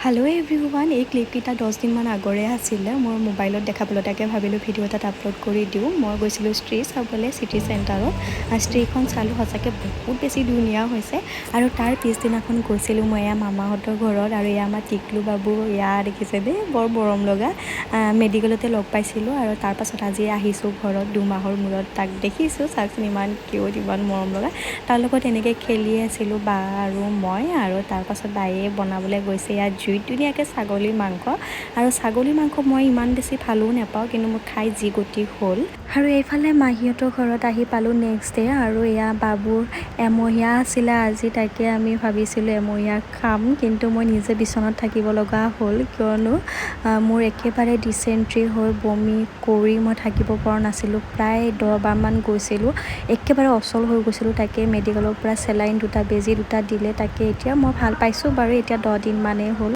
Hello' everyone, এই ক্লিপকেইটা 10 দিনমান আগৰে আছিলে। মোৰ মোবাইলত দেখা পালোঁ, তাকে ভাবিলোঁ ভিডিঅ' এটাত আপলোড কৰি দিওঁ। মই গৈছিলোঁ স্ত্ৰী চাবলৈ চিটি চেণ্টাৰত। স্ত্ৰীখন চালোঁ, সঁচাকৈ বহুত বেছি ধুনীয়া হৈছে। আৰু তাৰ পিছদিনাখন গৈছিলোঁ মই এয়া মামাহঁতৰ ঘৰত। আৰু এয়া আমাৰ টিকলু বাবু, এয়া দেখিছে দেই, বৰ মৰম লগা। মেডিকেলতে লগ পাইছিলোঁ আৰু তাৰপাছত আজি আহিছোঁ ঘৰত 2 মাহৰ মূৰত। তাক দেখিছোঁ, চাওকচোন ইমান কিউট, ইমান মৰম লগা। তাৰ লগত এনেকৈ খেলি আছিলোঁ বা আৰু মই। আৰু তাৰপাছত বায়ে বনাবলৈ গৈছে ইয়াত জুইত ধুনীয়াকৈ ছাগলী মাংস। আৰু ছাগলী মাংস মই ইমান বেছি ভালো নাপাওঁ, কিন্তু মোৰ খাই যি গতি হ'ল। আৰু এইফালে মাহীহঁতৰ ঘৰত আহি পালোঁ নেক্সট ডে। আৰু এয়া বাবুৰ এমহীয়া আছিলে আজি, তাকে আমি ভাবিছিলোঁ এমহীয়া খাম, কিন্তু মই নিজে বিচনাত থাকিব লগা হ'ল, কিয়নো মোৰ একেবাৰে ডিচেণ্ট্ৰি হৈ বমি কৰি মই থাকিব পৰা নাছিলোঁ। প্ৰায় 10 বাৰমান গৈছিলোঁ, একেবাৰে অচল হৈ গৈছিলোঁ। তাকে মেডিকেলৰ পৰা চেলাইন 2টা, বেজী 2টা দিলে। তাকে এতিয়া মই ভাল পাইছোঁ বাৰু, এতিয়া 10 দিনমানেই হ'ল।